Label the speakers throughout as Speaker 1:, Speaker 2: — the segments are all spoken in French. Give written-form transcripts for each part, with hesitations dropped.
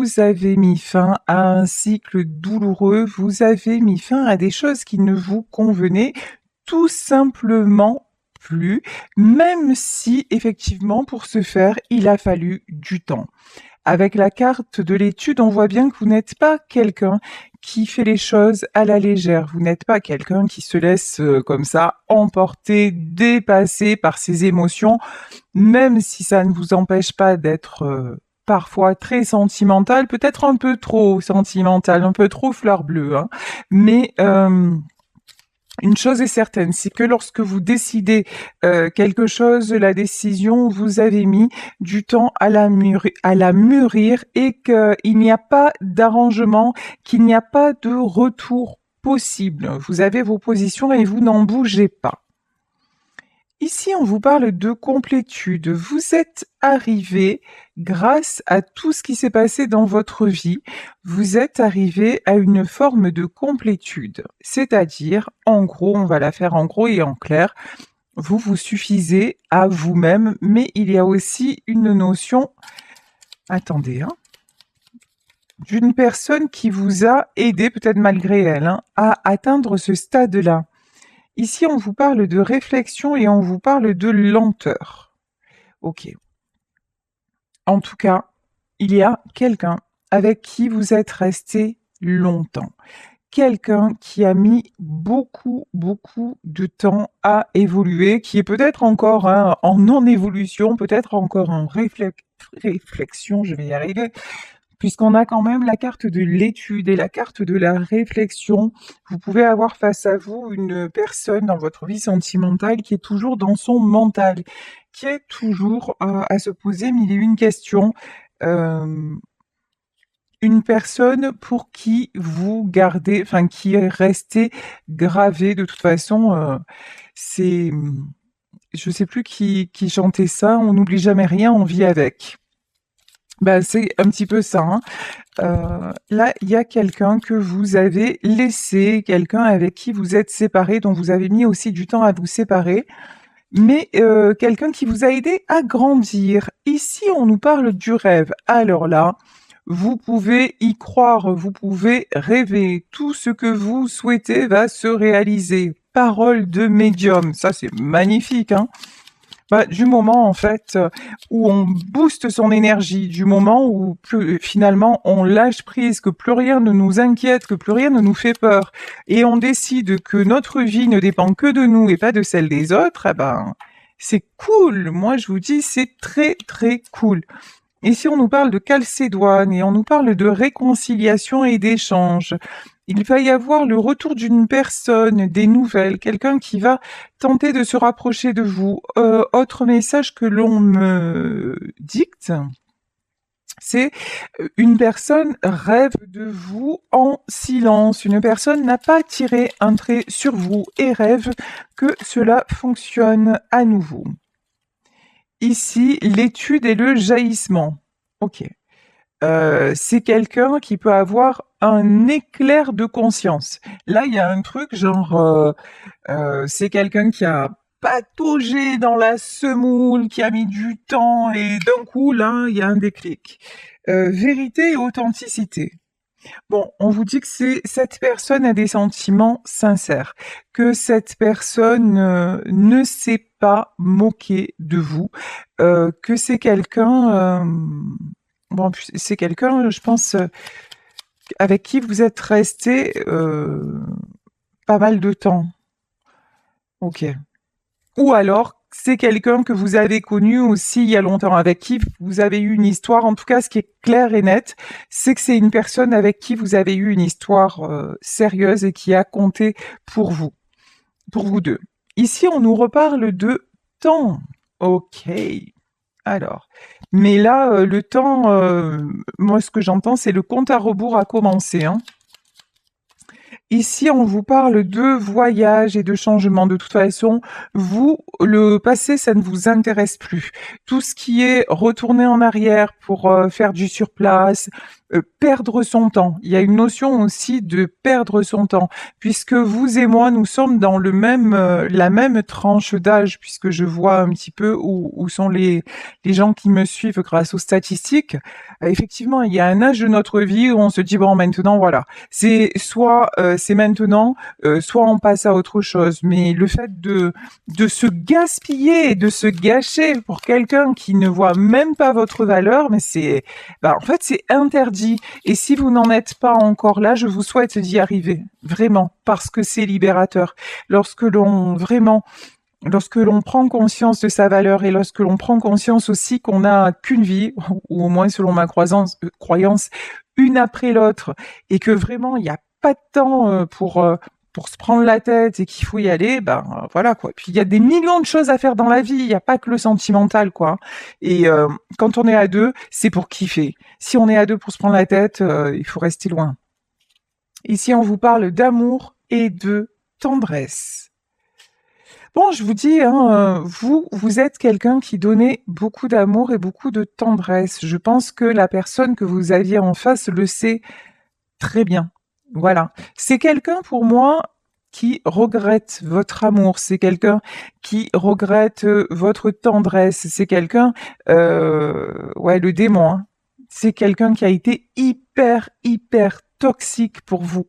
Speaker 1: vous avez mis fin à un cycle douloureux, vous avez mis fin à des choses qui ne vous convenaient tout simplement plus, même si effectivement pour ce faire, il a fallu du temps. Avec la carte de l'étude, on voit bien que vous n'êtes pas quelqu'un qui fait les choses à la légère. Vous n'êtes pas quelqu'un qui se laisse comme ça emporter, dépasser par ses émotions, même si ça ne vous empêche pas d'être parfois très sentimental, peut-être un peu trop sentimental, un peu trop fleur bleue, hein. Mais une chose est certaine, c'est que lorsque vous décidez quelque chose, la décision, vous avez mis du temps à la mûrir et qu'il n'y a pas d'arrangement, qu'il n'y a pas de retour possible. Vous avez vos positions et vous n'en bougez pas. Ici, on vous parle de complétude. Vous êtes arrivé grâce à tout ce qui s'est passé dans votre vie. Vous êtes arrivé à une forme de complétude. C'est-à-dire, en gros, on va la faire en gros et en clair, vous vous suffisez à vous-même, mais il y a aussi une notion, attendez, hein, d'une personne qui vous a aidé, peut-être malgré elle, hein, à atteindre ce stade-là. Ici, on vous parle de réflexion et on vous parle de lenteur. Ok. En tout cas, il y a quelqu'un avec qui vous êtes resté longtemps. Quelqu'un qui a mis beaucoup de temps à évoluer, qui est peut-être encore en non-évolution, peut-être encore en réflexion, je vais y arriver, puisqu'on a quand même la carte de l'étude et la carte de la réflexion. Vous pouvez avoir face à vous une personne dans votre vie sentimentale qui est toujours dans son mental, qui est toujours à se poser mille et une questions. Une personne pour qui vous gardez, enfin qui est restée gravée de toute façon, c'est, je sais plus qui chantait ça, on n'oublie jamais rien, on vit avec. Ben, c'est un petit peu ça, hein. Là, il y a quelqu'un que vous avez laissé, quelqu'un avec qui vous êtes séparés, dont vous avez mis aussi du temps à vous séparer, mais quelqu'un qui vous a aidé à grandir. Ici, on nous parle du rêve. Alors là, vous pouvez y croire, vous pouvez rêver. Tout ce que vous souhaitez va se réaliser. Parole de médium, ça c'est magnifique, hein. Bah, du moment en fait où on booste son énergie, du moment où finalement on lâche prise, que plus rien ne nous inquiète, que plus rien ne nous fait peur, et on décide que notre vie ne dépend que de nous et pas de celle des autres, eh ben c'est cool. Moi je vous dis c'est très cool. Ici on nous parle de Calcédoine et on nous parle de réconciliation et d'échange. Il va y avoir le retour d'une personne, des nouvelles, quelqu'un qui va tenter de se rapprocher de vous. Autre message que l'on me dicte, c'est une personne rêve de vous en silence. Une personne n'a pas tiré un trait sur vous et rêve que cela fonctionne à nouveau. Ici, l'étude et le jaillissement. Ok. C'est quelqu'un qui peut avoir un éclair de conscience. Là, il y a un truc genre, c'est quelqu'un qui a pataugé dans la semoule, qui a mis du temps et d'un coup, là, il y a un déclic. Vérité et authenticité. Bon, on vous dit que cette personne a des sentiments sincères, que cette personne ne s'est pas moquée de vous, que c'est quelqu'un, bon, c'est quelqu'un, je pense, avec qui vous êtes resté pas mal de temps. Ok. Ou alors, c'est quelqu'un que vous avez connu aussi il y a longtemps, avec qui vous avez eu une histoire. En tout cas, ce qui est clair et net, c'est que c'est une personne avec qui vous avez eu une histoire sérieuse et qui a compté pour vous deux. Ici, on nous reparle de temps. Ok. Alors, mais là, le temps, moi, ce que j'entends, c'est le compte à rebours a commencé, hein. Ici, on vous parle de voyage et de changement. De toute façon, vous, le passé, ça ne vous intéresse plus. Tout ce qui est retourner en arrière pour faire du surplace, perdre son temps. Il y a une notion aussi de perdre son temps, puisque vous et moi, nous sommes dans la même tranche d'âge, puisque je vois un petit peu où sont les gens qui me suivent grâce aux statistiques. effectivement, il y a un âge de notre vie où on se dit bon maintenant voilà, c'est soit c'est maintenant, soit on passe à autre chose. Mais le fait de se gaspiller et de se gâcher pour quelqu'un qui ne voit même pas votre valeur, mais c'est bah, en fait c'est interdit. Et si vous n'en êtes pas encore là, je vous souhaite d'y arriver vraiment parce que c'est libérateur. Lorsque l'on vraiment Lorsque l'on prend conscience de sa valeur et lorsque l'on prend conscience aussi qu'on n'a qu'une vie, ou au moins selon ma croyance, une après l'autre, et que vraiment il n'y a pas de temps pour se prendre la tête et qu'il faut y aller, ben voilà quoi. Puis il y a des millions de choses à faire dans la vie, il n'y a pas que le sentimental quoi. Et quand on est à deux, c'est pour kiffer. Si on est à deux pour se prendre la tête, il faut rester loin. Ici on vous parle d'amour et de tendresse. Bon, je vous dis, hein, vous êtes quelqu'un qui donnait beaucoup d'amour et beaucoup de tendresse. Je pense que la personne que vous aviez en face le sait très bien. Voilà. C'est quelqu'un pour moi qui regrette votre amour. C'est quelqu'un qui regrette votre tendresse. C'est quelqu'un, ouais, le démon. Hein. C'est quelqu'un qui a été hyper toxique pour vous.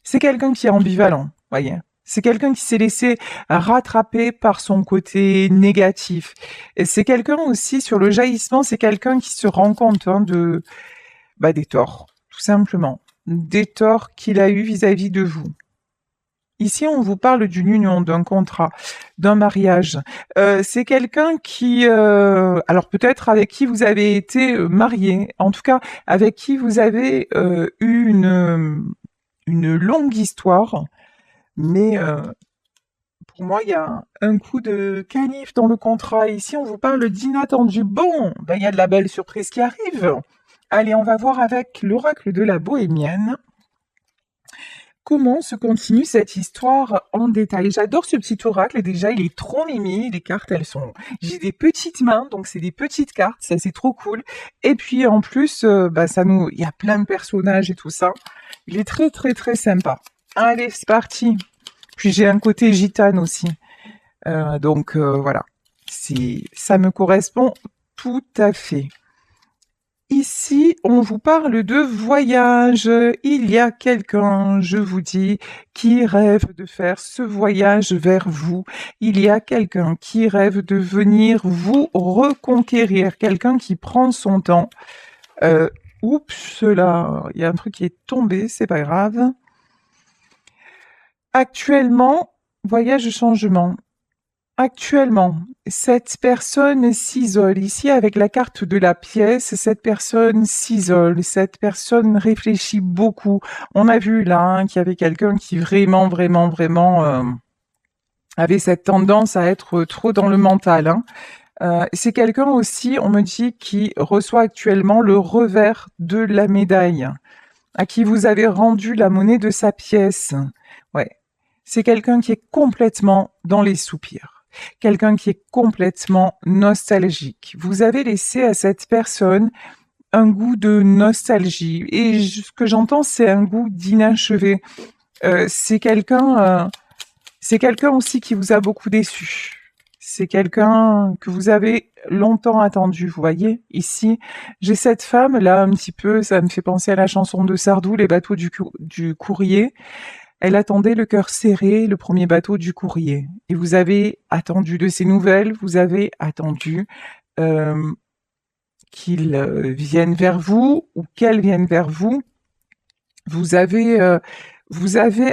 Speaker 1: C'est quelqu'un qui est ambivalent, voyez. C'est quelqu'un qui s'est laissé rattraper par son côté négatif. Et c'est quelqu'un aussi, sur le jaillissement, c'est quelqu'un qui se rend compte hein, des torts, tout simplement. Des torts qu'il a eu vis-à-vis de vous. Ici, on vous parle d'une union, d'un contrat, d'un mariage. C'est quelqu'un qui, alors peut-être avec qui vous avez été marié, en tout cas avec qui vous avez eu une longue histoire, mais pour moi, il y a un coup de canif dans le contrat. Ici, on vous parle d'inattendu. Bon, ben, il y a de la belle surprise qui arrive. Allez, on va voir avec l'oracle de la bohémienne comment se continue cette histoire en détail. J'adore ce petit oracle. Déjà, il est trop mimi. Les cartes, elles sont... J'ai des petites mains, donc c'est des petites cartes. Ça, c'est trop cool. Et puis, en plus, il y a plein de personnages et tout ça. Il est très sympa. Allez, c'est parti. Puis j'ai un côté gitane aussi. Voilà. Ça me correspond tout à fait. Ici, on vous parle de voyage. Il y a quelqu'un, je vous dis, qui rêve de faire ce voyage vers vous. Il y a quelqu'un qui rêve de venir vous reconquérir. Quelqu'un qui prend son temps. Oups, là, il y a un truc qui est tombé, c'est pas grave. Actuellement, voyage changement. Actuellement, cette personne s'isole. Ici, avec la carte de la pièce, cette personne s'isole. Cette personne réfléchit beaucoup. On a vu là hein, qu'il y avait quelqu'un qui vraiment avait cette tendance à être trop dans le mental. Hein. C'est quelqu'un aussi, on me dit, qui reçoit actuellement le revers de la médaille, à qui vous avez rendu la monnaie de sa pièce. Ouais. C'est quelqu'un qui est complètement dans les soupirs. Quelqu'un qui est complètement nostalgique. Vous avez laissé à cette personne un goût de nostalgie. Et ce que j'entends, c'est un goût d'inachevé. C'est quelqu'un aussi qui vous a beaucoup déçu. C'est quelqu'un que vous avez longtemps attendu, vous voyez. Ici, j'ai cette femme, là, un petit peu, ça me fait penser à la chanson de Sardou, Les bateaux du courrier. Elle attendait le cœur serré, le premier bateau du courrier. Et vous avez attendu de ses nouvelles, vous avez attendu qu'il vienne vers vous ou qu'elle vienne vers vous. Vous avez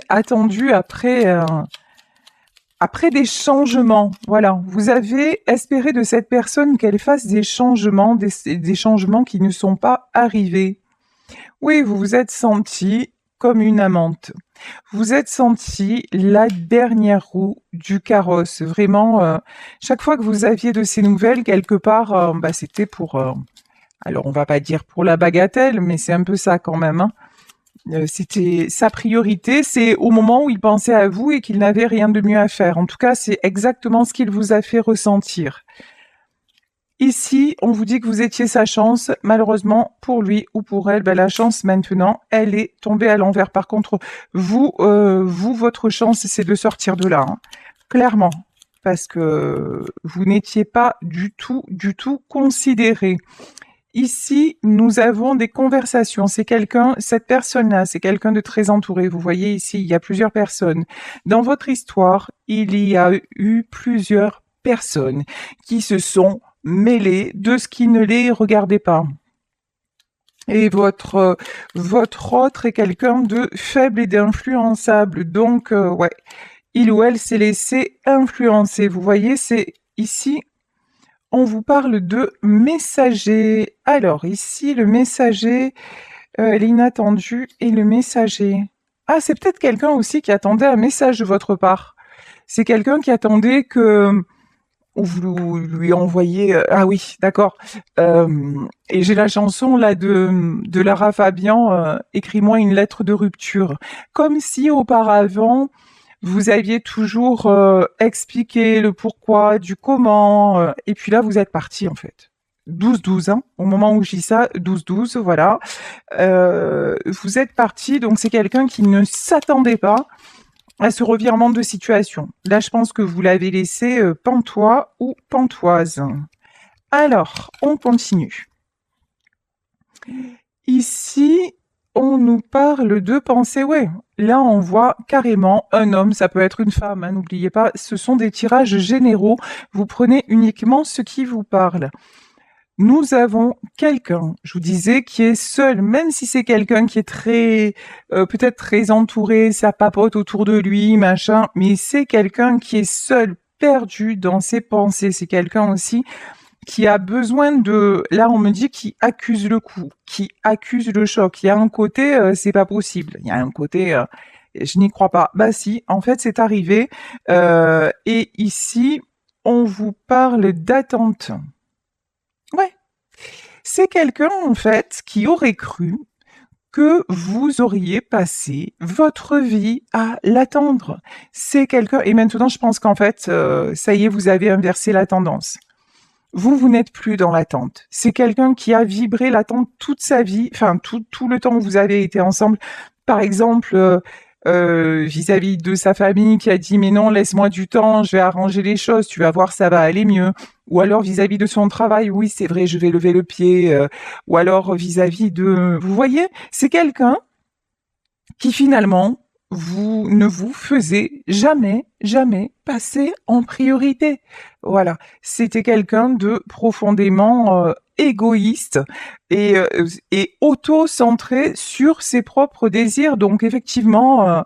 Speaker 1: attendu après des changements. Voilà, vous avez espéré de cette personne qu'elle fasse des changements, des changements qui ne sont pas arrivés. Oui, vous vous êtes senti comme une amante. Vous êtes senti la dernière roue du carrosse. Vraiment, chaque fois que vous aviez de ces nouvelles, quelque part, c'était pour... alors, on va pas dire pour la bagatelle, mais c'est un peu ça quand même. Hein. C'était sa priorité, c'est au moment où il pensait à vous et qu'il n'avait rien de mieux à faire. En tout cas, c'est exactement ce qu'il vous a fait ressentir. Ici, on vous dit que vous étiez sa chance. Malheureusement, pour lui ou pour elle, la chance maintenant, elle est tombée à l'envers. Par contre, vous, votre chance, c'est de sortir de là, hein. Clairement, parce que vous n'étiez pas du tout considéré. Ici, nous avons des conversations. C'est quelqu'un, cette personne-là, c'est quelqu'un de très entouré. Vous voyez ici, il y a plusieurs personnes. Dans votre histoire, il y a eu plusieurs personnes qui se sont mêlées de ce qui ne les regardait pas. Et votre autre est quelqu'un de faible et d'influençable. Donc, ouais, il ou elle s'est laissé influencer. Vous voyez, c'est ici, on vous parle de messager. Alors, ici, le messager, l'inattendu et le messager. Ah, c'est peut-être quelqu'un aussi qui attendait un message de votre part. C'est quelqu'un qui attendait que vous lui envoyez. Ah oui, d'accord. Et j'ai la chanson là de Lara Fabian, Écris-moi une lettre de rupture. Comme si auparavant, vous aviez toujours expliqué le pourquoi, du comment, et puis là, vous êtes parti en fait. 12-12, hein, au moment où je dis ça, 12-12, voilà. Vous êtes parti, donc c'est quelqu'un qui ne s'attendait pas à ce revirement de situation. Là, je pense que vous l'avez laissé pantois ou pantoise. Alors, on continue. Ici, on nous parle de pensée, ouais. Là, on voit carrément un homme, ça peut être une femme, hein, n'oubliez pas, ce sont des tirages généraux. Vous prenez uniquement ce qui vous parle. Nous avons quelqu'un, je vous disais, qui est seul, même si c'est quelqu'un qui est très, peut-être très entouré, ça papote autour de lui, machin, mais c'est quelqu'un qui est seul, perdu dans ses pensées. C'est quelqu'un aussi qui a besoin de, là on me dit qui accuse le coup, qui accuse le choc. Il y a un côté, c'est pas possible. Il y a un côté, je n'y crois pas. Bah si, en fait c'est arrivé. Et ici, on vous parle d'attente. Ouais, c'est quelqu'un en fait qui aurait cru que vous auriez passé votre vie à l'attendre. C'est quelqu'un, et maintenant je pense qu'en fait, ça y est, vous avez inversé la tendance. Vous n'êtes plus dans l'attente. C'est quelqu'un qui a vibré l'attente toute sa vie, enfin tout le temps où vous avez été ensemble. Par exemple, vis-à-vis de sa famille qui a dit mais non, laisse-moi du temps, je vais arranger les choses, tu vas voir, ça va aller mieux. Ou alors vis-à-vis de son travail, oui c'est vrai, je vais lever le pied. Ou alors vis-à-vis de... Vous voyez, c'est quelqu'un qui finalement vous ne vous faisait jamais passer en priorité. Voilà, c'était quelqu'un de profondément égoïste et auto-centré sur ses propres désirs. Donc effectivement,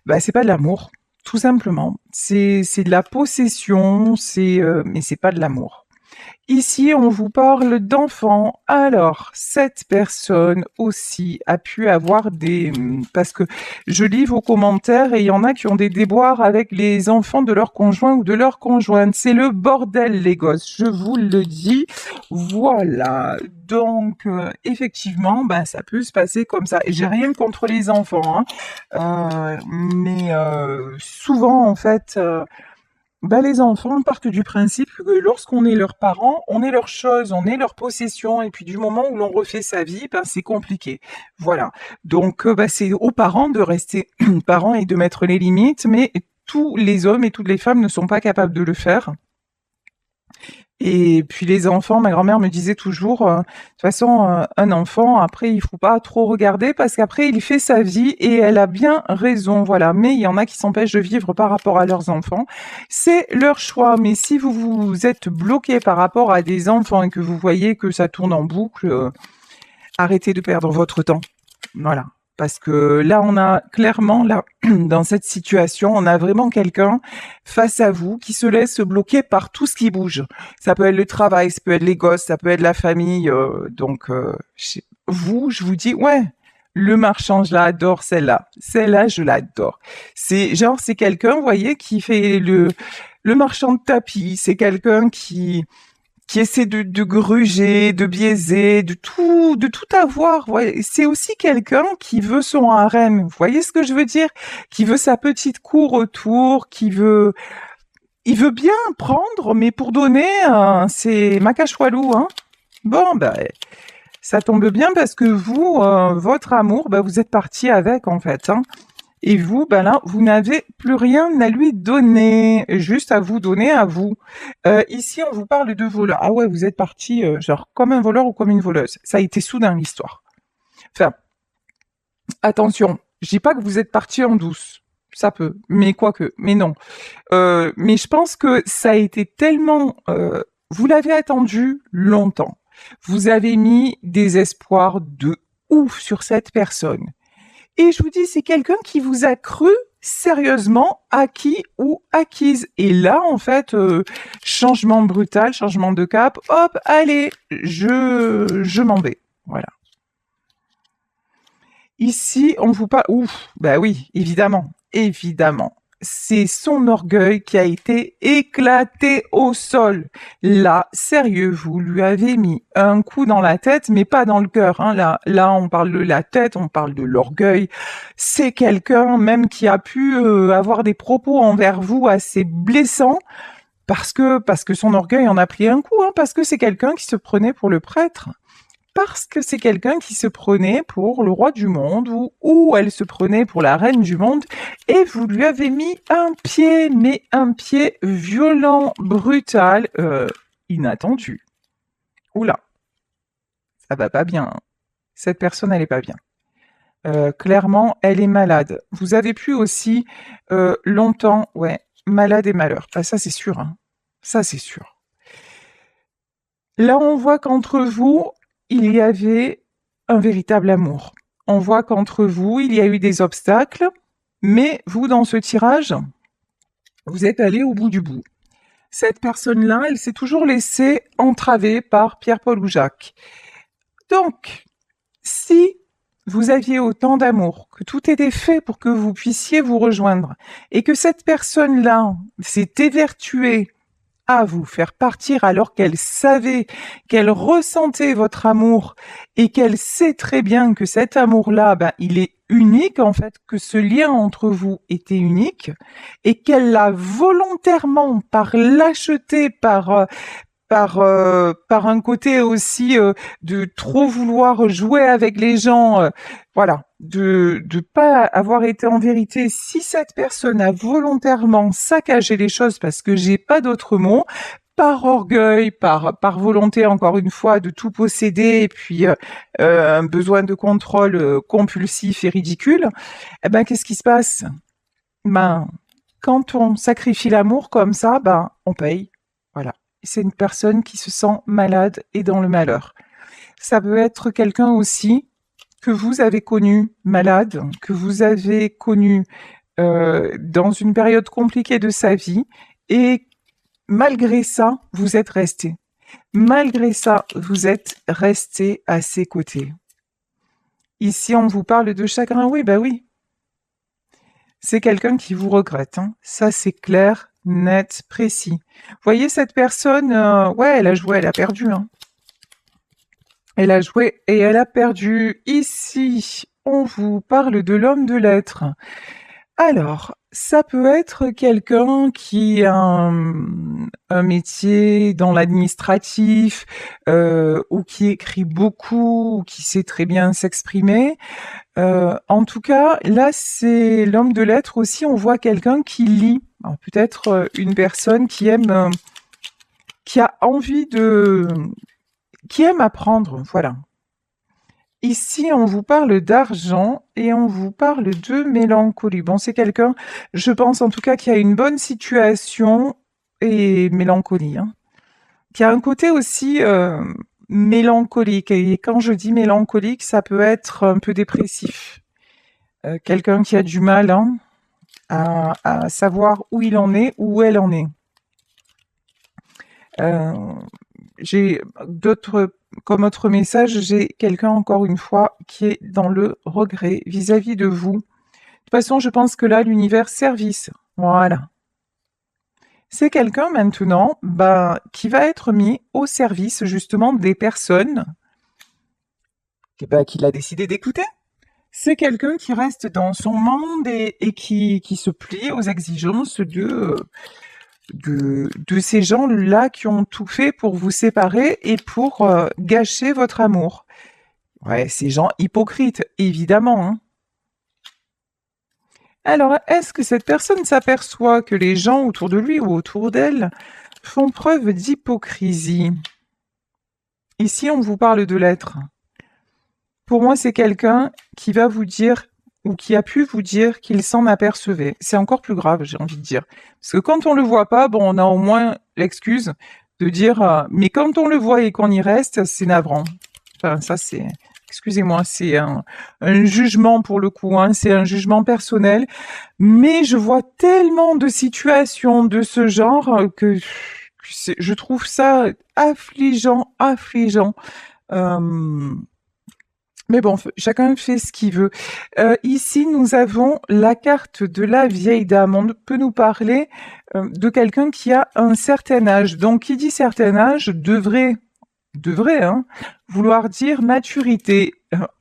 Speaker 1: bah, c'est pas de l'amour, tout simplement. C'est de la possession, mais c'est pas de l'amour. Ici, on vous parle d'enfants. Alors, cette personne aussi a pu avoir des... Parce que je lis vos commentaires et il y en a qui ont des déboires avec les enfants de leur conjoint ou de leur conjointe. C'est le bordel, les gosses, je vous le dis. Voilà. Donc, effectivement, bah, ça peut se passer comme ça. Et j'ai rien contre les enfants, hein. Mais souvent, en fait... Bah, les enfants partent du principe que lorsqu'on est leurs parents, on est leurs choses, on est leurs possessions, et puis du moment où l'on refait sa vie, ben, c'est compliqué. Voilà. Donc, bah, c'est aux parents de rester parents et de mettre les limites, mais tous les hommes et toutes les femmes ne sont pas capables de le faire. Et puis les enfants, ma grand-mère me disait toujours, de toute façon, un enfant, après, il faut pas trop regarder parce qu'après, il fait sa vie et elle a bien raison, voilà. Mais il y en a qui s'empêchent de vivre par rapport à leurs enfants. C'est leur choix. Mais si vous vous êtes bloqué par rapport à des enfants et que vous voyez que ça tourne en boucle, arrêtez de perdre votre temps. Voilà. Parce que là, on a clairement, là, dans cette situation, on a vraiment quelqu'un face à vous qui se laisse bloquer par tout ce qui bouge. Ça peut être le travail, ça peut être les gosses, ça peut être la famille. Vous, je vous dis, ouais, le marchand, je l'adore, celle-là. Celle-là, je l'adore. C'est genre, c'est quelqu'un, vous voyez, qui fait le marchand de tapis. C'est quelqu'un qui essaie de gruger, de biaiser, de tout avoir. Ouais. C'est aussi quelqu'un qui veut son harem. Vous voyez ce que je veux dire? Qui veut sa petite cour autour, il veut bien prendre, mais pour donner, c'est Macachoualou, hein. Bon, ben, ça tombe bien parce que vous, votre amour, ben, vous êtes parti avec, en fait, hein. Et vous, ben là, vous n'avez plus rien à lui donner, juste à vous donner à vous. Ici, on vous parle de voleur. Ah ouais, vous êtes parti genre comme un voleur ou comme une voleuse. Ça a été soudain l'histoire. Enfin, attention, je dis pas que vous êtes parti en douce. Ça peut, mais quoique, mais non. Mais je pense que ça a été tellement... vous l'avez attendu longtemps. Vous avez mis des espoirs de ouf sur cette personne. Et je vous dis, c'est quelqu'un qui vous a cru sérieusement acquis ou acquise. Et là, en fait, changement brutal, changement de cap, hop, allez, je m'en vais. Voilà. Ici, on vous parle... Ouf, bah oui, évidemment, évidemment. C'est son orgueil qui a été éclaté au sol. Là, sérieux, vous lui avez mis un coup dans la tête, mais pas dans le cœur. Hein. Là, on parle de la tête, on parle de l'orgueil. C'est quelqu'un même qui a pu avoir des propos envers vous assez blessants parce que son orgueil en a pris un coup, hein, parce que c'est quelqu'un qui se prenait pour le prêtre. Parce que c'est quelqu'un qui se prenait pour le roi du monde ou elle se prenait pour la reine du monde et vous lui avez mis un pied, mais un pied violent, brutal, inattendu. Oula, ça va pas bien. Hein. Cette personne, elle est pas bien. Clairement, elle est malade. Vous avez pu aussi longtemps, ouais, malade et malheur. Ah, ça c'est sûr. Hein. Ça c'est sûr. Là, on voit qu'entre vous, il y avait un véritable amour. On voit qu'entre vous, il y a eu des obstacles, mais vous, dans ce tirage, vous êtes allé au bout du bout. Cette personne-là, elle s'est toujours laissée entraver par Pierre-Paul ou Jacques. Donc, si vous aviez autant d'amour, que tout était fait pour que vous puissiez vous rejoindre, et que cette personne-là s'est évertuée à vous faire partir alors qu'elle savait, qu'elle ressentait votre amour et qu'elle sait très bien que cet amour-là, ben, il est unique en fait, que ce lien entre vous était unique et qu'elle l'a volontairement, par lâcheté, par un côté aussi de trop vouloir jouer avec les gens, voilà, de pas avoir été en vérité. Si cette personne a volontairement saccagé les choses, parce que j'ai pas d'autre mot, par orgueil, par volonté encore une fois de tout posséder, et puis un besoin de contrôle compulsif et ridicule, eh ben qu'est-ce qui se passe? Ben quand on sacrifie l'amour comme ça, ben on paye, voilà. C'est une personne qui se sent malade et dans le malheur. Ça peut être quelqu'un aussi que vous avez connu malade, que vous avez connu dans une période compliquée de sa vie, et malgré ça, vous êtes resté. Malgré ça, vous êtes resté à ses côtés. Ici, on vous parle de chagrin, oui, bah oui. C'est quelqu'un qui vous regrette, hein. Ça c'est clair, net, précis. Voyez cette personne, ouais, elle a joué, elle a perdu. Hein. Elle a joué et elle a perdu. Ici, on vous parle de l'homme de lettres. Alors, ça peut être quelqu'un qui a un métier dans l'administratif, ou qui écrit beaucoup, ou qui sait très bien s'exprimer. En tout cas, là, c'est l'homme de lettres aussi. On voit quelqu'un qui lit. Peut-être une personne qui aime, qui a envie de, qui aime apprendre. Voilà. Ici, on vous parle d'argent et on vous parle de mélancolie. Bon, c'est quelqu'un, je pense en tout cas, qui a une bonne situation et mélancolie, hein, qui a un côté aussi mélancolique. Et quand je dis mélancolique, ça peut être un peu dépressif. Quelqu'un qui a du mal hein, à savoir où il en est, où elle en est. J'ai d'autres, comme autre message, j'ai quelqu'un encore une fois qui est dans le regret vis-à-vis de vous. De toute façon, je pense que là, l'univers service, voilà. C'est quelqu'un maintenant qui va être mis au service justement des personnes qu'il a décidé d'écouter. C'est quelqu'un qui reste dans son monde et qui se plie aux exigences de ces gens-là qui ont tout fait pour vous séparer et pour gâcher votre amour. Ouais, ces gens hypocrites, évidemment. Hein. Alors, est-ce que cette personne s'aperçoit que les gens autour de lui ou autour d'elle font preuve d'hypocrisie? Ici, on vous parle de l'être. Pour moi, c'est quelqu'un qui va vous dire ou qui a pu vous dire qu'il s'en apercevait. C'est encore plus grave, j'ai envie de dire. Parce que quand on le voit pas, bon, on a au moins l'excuse de dire mais quand on le voit et qu'on y reste, c'est navrant. Enfin, ça, c'est, excusez-moi, c'est un jugement pour le coup, hein, c'est un jugement personnel. Mais je vois tellement de situations de ce genre que je trouve ça affligeant, affligeant. Euh, mais bon, chacun fait ce qu'il veut. Ici, nous avons la carte de la vieille dame. On peut nous parler de quelqu'un qui a un certain âge. Donc, qui dit certain âge devrait hein, vouloir dire maturité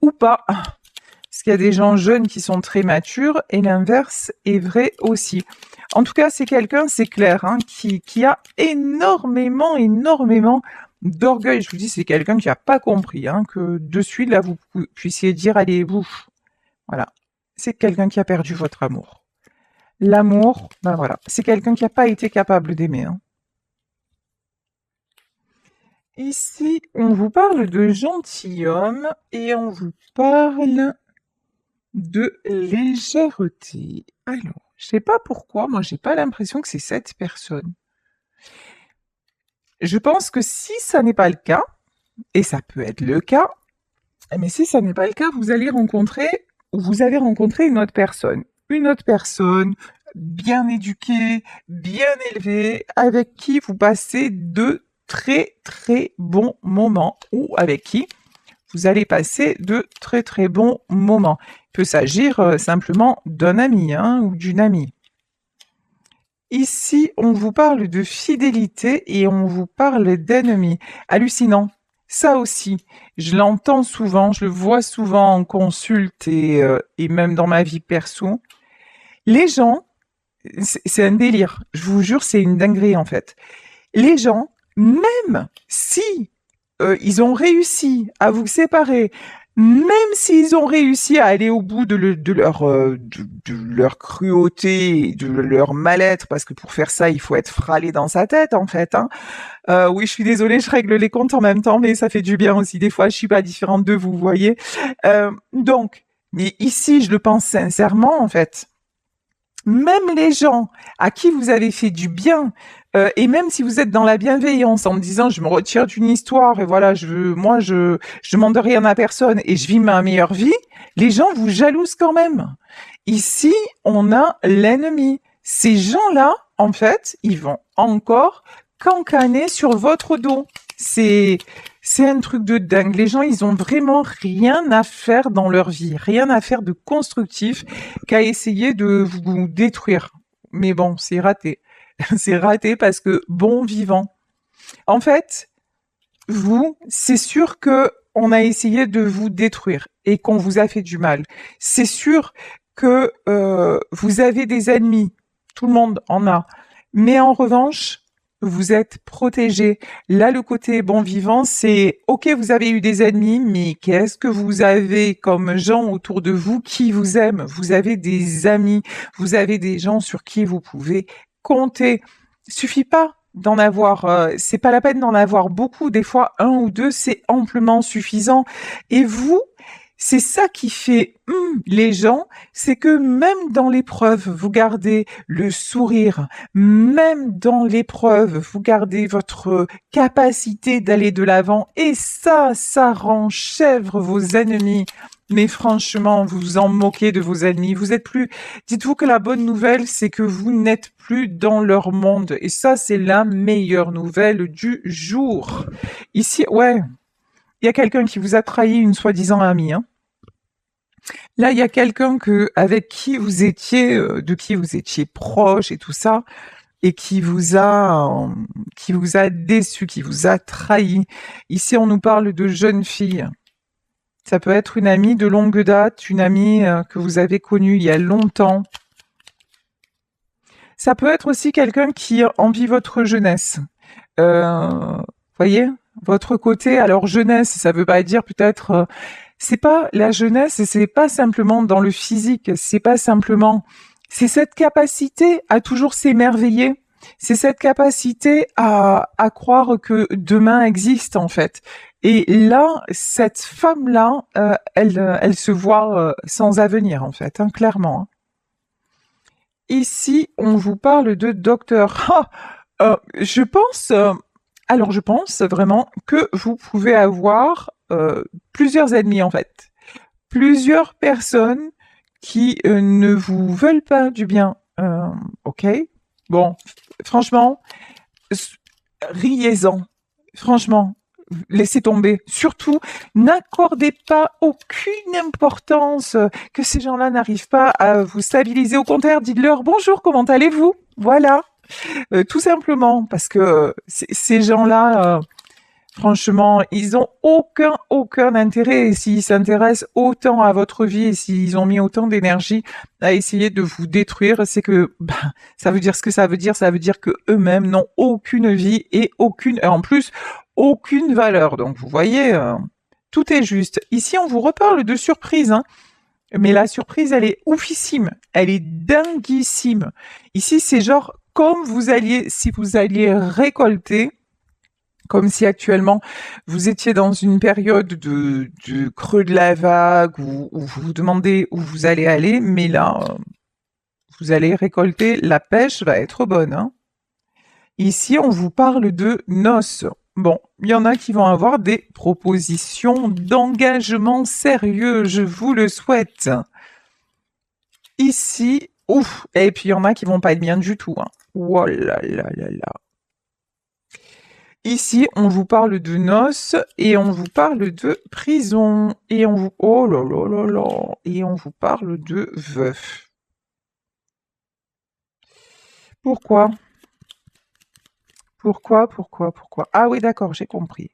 Speaker 1: ou pas. Parce qu'il y a des gens jeunes qui sont très matures et l'inverse est vrai aussi. En tout cas, c'est quelqu'un, c'est clair, hein, qui a énormément d'orgueil. Je vous dis, c'est quelqu'un qui n'a pas compris hein, que de suite, là, vous puissiez dire, allez, vous, voilà. C'est quelqu'un qui a perdu votre amour. L'amour, ben voilà, c'est quelqu'un qui n'a pas été capable d'aimer. Hein. Ici, on vous parle de gentilhomme et on vous parle de légèreté. Alors, je sais pas pourquoi, moi j'ai pas l'impression que c'est cette personne. Je pense que si ça n'est pas le cas, et ça peut être le cas, mais si ça n'est pas le cas, vous avez rencontré une autre personne. Une autre personne bien éduquée, bien élevée, avec qui vous passez de très bons moments, ou avec qui vous allez passer de très bons moments. Il peut s'agir simplement d'un ami hein, ou d'une amie. Ici, on vous parle de fidélité et on vous parle d'ennemi. Hallucinant. Ça aussi, je l'entends souvent, je le vois souvent en consulte et même dans ma vie perso. Les gens, c'est un délire. Je vous jure, c'est une dinguerie en fait. Les gens, même si ils ont réussi à vous séparer, même s'ils ont réussi à aller au bout de leur cruauté, de leur mal-être, parce que pour faire ça, il faut être fralé dans sa tête, en fait. Hein. Oui, je suis désolée, je règle les comptes en même temps, mais ça fait du bien aussi. Des fois, je suis pas différente de vous, vous voyez. Donc, mais ici, je le pense sincèrement, en fait. Même les gens à qui vous avez fait du bien, et même si vous êtes dans la bienveillance en me disant je me retire d'une histoire et voilà, je demande rien à personne et je vis ma meilleure vie, les gens vous jalousent quand même. Ici, on a l'ennemi. Ces gens-là, en fait, ils vont encore cancaner sur votre dos. C'est un truc de dingue. Les gens, ils ont vraiment rien à faire dans leur vie, rien à faire de constructif qu'à essayer de vous détruire. Mais bon, c'est raté. C'est raté parce que bon vivant. En fait, vous, c'est sûr que on a essayé de vous détruire et qu'on vous a fait du mal. C'est sûr que vous avez des ennemis. Tout le monde en a. Mais en revanche, vous êtes protégé. Là, le côté bon vivant, c'est ok, vous avez eu des ennemis, mais qu'est-ce que vous avez comme gens autour de vous qui vous aiment? Vous avez des amis, vous avez des gens sur qui vous pouvez compter. Suffit pas d'en avoir, c'est pas la peine d'en avoir beaucoup. Des fois, un ou deux, c'est amplement suffisant. Et vous, c'est ça qui fait les gens, c'est que même dans l'épreuve, vous gardez le sourire, même dans l'épreuve, vous gardez votre capacité d'aller de l'avant, et ça rend chèvre vos ennemis. Mais franchement, vous vous en moquez de vos ennemis. Vous êtes plus. Dites-vous que la bonne nouvelle, c'est que vous n'êtes plus dans leur monde. Et ça, c'est la meilleure nouvelle du jour. Ici, ouais, il y a quelqu'un qui vous a trahi, une soi-disant amie. Hein. Là, il y a quelqu'un avec de qui vous étiez proche et tout ça, et qui vous a déçu, qui vous a trahi. Ici, on nous parle de jeune fille. Ça peut être une amie de longue date, une amie que vous avez connue il y a longtemps. Ça peut être aussi quelqu'un qui envie votre jeunesse. Voyez, votre côté. Alors jeunesse, ça veut pas dire peut-être C'est pas la jeunesse, c'est pas simplement dans le physique, c'est pas simplement, c'est cette capacité à toujours s'émerveiller. C'est cette capacité à croire que demain existe en fait. Et là, cette femme-là, elle se voit sans avenir en fait, hein, clairement, hein. Ici, on vous parle de docteur. Je pense, alors je pense vraiment que vous pouvez avoir plusieurs ennemis en fait, plusieurs personnes qui ne vous veulent pas du bien. Ok, bon, franchement, riez-en. Franchement, laissez tomber. Surtout, n'accordez pas aucune importance que ces gens-là n'arrivent pas à vous stabiliser. Au contraire, dites-leur bonjour, comment allez-vous? Voilà. Tout simplement parce que ces gens-là, franchement, ils ont aucun intérêt. Et s'ils s'intéressent autant à votre vie et s'ils ont mis autant d'énergie à essayer de vous détruire, c'est que ça veut dire ce que ça veut dire. Ça veut dire que eux-mêmes n'ont aucune vie et en plus, aucune valeur. Donc vous voyez, tout est juste. Ici, on vous reparle de surprise, hein. Mais la surprise, elle est oufissime, elle est dinguissime. Ici, c'est genre comme si vous alliez récolter, comme si actuellement vous étiez dans une période de creux de la vague où vous vous demandez où vous allez aller, mais là, vous allez récolter, la pêche va être bonne, hein. Ici, on vous parle de noces. Bon, il y en a qui vont avoir des propositions d'engagement sérieux, je vous le souhaite. Ici, ouf, et puis il y en a qui vont pas être bien du tout, hein. Oh là là là là. Ici, on vous parle de noces et on vous parle de prison et on vous oh là là là là et on vous parle de veuf. Pourquoi? Pourquoi? Ah oui, d'accord, j'ai compris.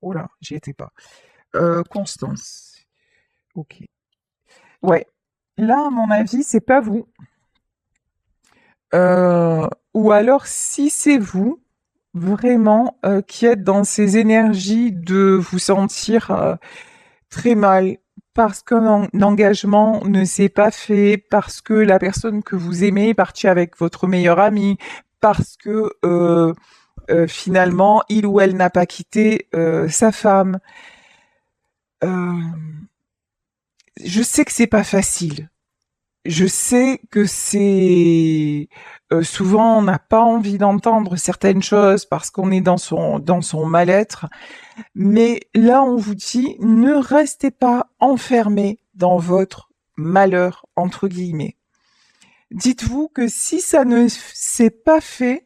Speaker 1: Oh là, j'y étais pas. Constance. Ok. Ouais. Là, à mon avis, c'est pas vous. Ou alors, si c'est vous, vraiment, qui êtes dans ces énergies de vous sentir très mal parce qu'un engagement ne s'est pas fait, parce que la personne que vous aimez est partie avec votre meilleur ami, parce que finalement, il ou elle n'a pas quitté sa femme. Je sais que c'est pas facile. Je sais que c'est souvent on n'a pas envie d'entendre certaines choses parce qu'on est dans son mal-être, mais là on vous dit ne restez pas enfermé dans votre malheur entre guillemets. Dites-vous que si ça ne s'est pas fait,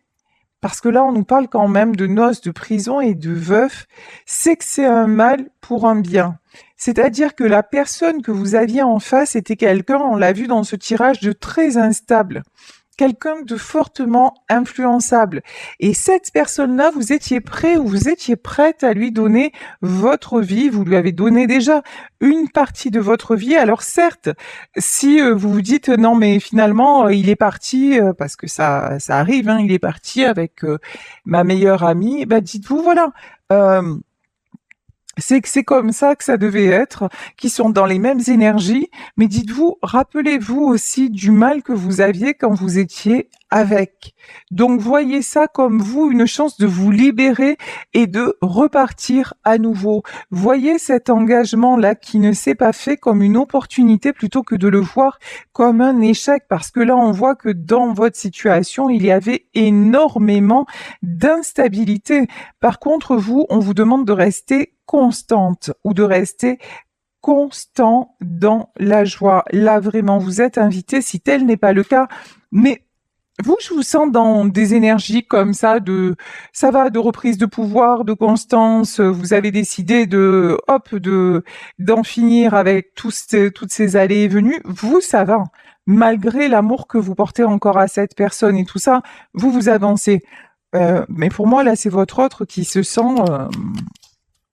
Speaker 1: parce que là on nous parle quand même de noces, de prison et de veuf, c'est que c'est un mal pour un bien. C'est-à-dire que la personne que vous aviez en face était quelqu'un, on l'a vu dans ce tirage, de très instable, quelqu'un de fortement influençable. Et cette personne-là, vous étiez prêt ou vous étiez prête à lui donner votre vie, vous lui avez donné déjà une partie de votre vie. Alors certes, si vous vous dites non mais finalement il est parti, parce que ça arrive, hein, il est parti avec ma meilleure amie, bah dites-vous voilà, euh, c'est que c'est comme ça que ça devait être, qui sont dans les mêmes énergies, mais dites-vous, rappelez-vous aussi du mal que vous aviez quand vous étiez avec. Donc voyez ça comme vous, une chance de vous libérer et de repartir à nouveau. Voyez cet engagement-là qui ne s'est pas fait comme une opportunité plutôt que de le voir comme un échec, parce que là on voit que dans votre situation, il y avait énormément d'instabilité. Par contre, vous, on vous demande de rester constante ou de rester constant dans la joie. Là, vraiment, vous êtes invité, si tel n'est pas le cas. Mais vous, je vous sens dans des énergies comme ça ça va, de reprise de pouvoir, de constance. Vous avez décidé d'en finir avec toutes ces allées et venues. Vous, ça va. Malgré l'amour que vous portez encore à cette personne et tout ça, vous avancez. Mais pour moi, là, c'est votre autre qui se sent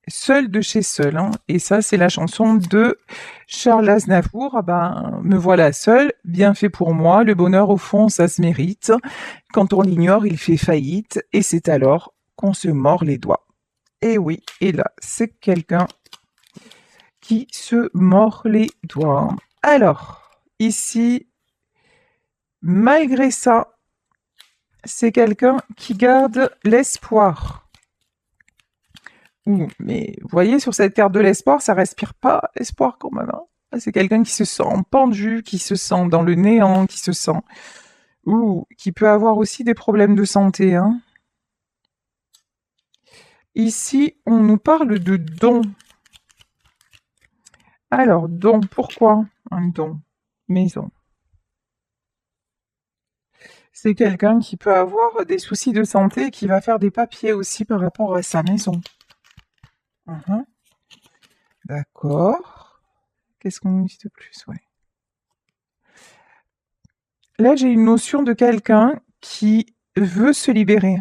Speaker 1: seul de chez seul, hein. Et ça, c'est la chanson de Charles Aznavour. Ah ben, me voilà seul, bien fait pour moi. Le bonheur, au fond, ça se mérite. Quand on l'ignore, il fait faillite. Et c'est alors qu'on se mord les doigts. Et oui, et là, c'est quelqu'un qui se mord les doigts. Alors, ici, malgré ça, c'est quelqu'un qui garde l'espoir. Ouh, mais vous voyez, sur cette carte de l'espoir, ça respire pas espoir quand même, hein. C'est quelqu'un qui se sent pendu, qui se sent dans le néant, qui se sent... Ou qui peut avoir aussi des problèmes de santé, hein. Ici, on nous parle de don. Alors, don, pourquoi un don? Maison. C'est quelqu'un qui peut avoir des soucis de santé et qui va faire des papiers aussi par rapport à sa maison. Mhm. D'accord. Qu'est-ce qu'on nous dit de plus? Ouais. Là, j'ai une notion de quelqu'un qui veut se libérer.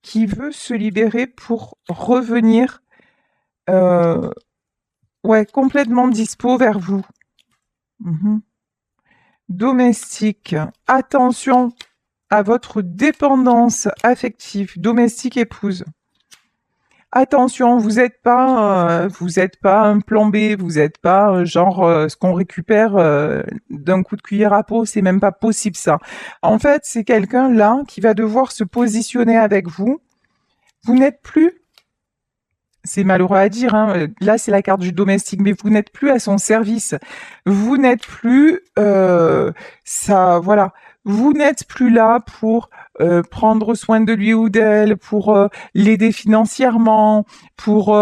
Speaker 1: Qui veut se libérer pour revenir ouais, complètement dispo vers vous. Mhm. Domestique. Attention à votre dépendance affective. Domestique épouse. Attention, vous n'êtes pas un plan B, vous n'êtes pas genre ce qu'on récupère d'un coup de cuillère à peau, c'est même pas possible ça. En fait, c'est quelqu'un là qui va devoir se positionner avec vous. Vous n'êtes plus, c'est malheureux à dire, hein, là c'est la carte du domestique, mais vous n'êtes plus à son service. Vous n'êtes plus ça, voilà. Vous n'êtes plus là pour prendre soin de lui ou d'elle, pour l'aider financièrement, pour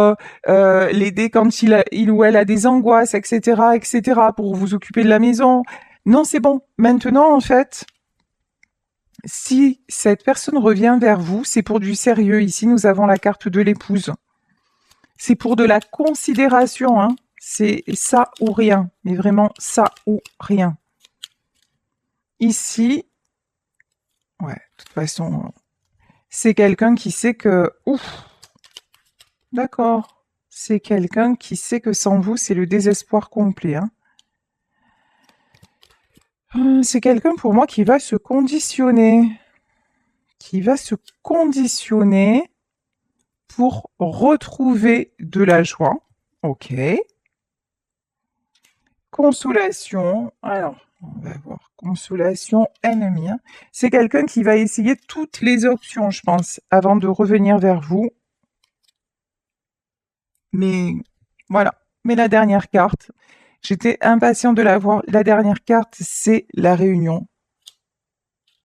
Speaker 1: l'aider quand il ou elle a des angoisses, etc., etc., pour vous occuper de la maison. Non, c'est bon. Maintenant, en fait, si cette personne revient vers vous, c'est pour du sérieux. Ici, nous avons la carte de l'épouse. C'est pour de la considération, hein. C'est ça ou rien, mais vraiment ça ou rien. Ici, ouais, de toute façon, c'est quelqu'un qui sait que... Ouf, d'accord. C'est quelqu'un qui sait que sans vous, c'est le désespoir complet, hein. C'est quelqu'un pour moi qui va se conditionner. Qui va se conditionner pour retrouver de la joie. Ok. Consolation. Alors, on va voir. Consolation ennemi, hein. C'est quelqu'un qui va essayer toutes les options, je pense, avant de revenir vers vous. Mais voilà. Mais la dernière carte, j'étais impatient de la voir. La dernière carte, c'est la réunion.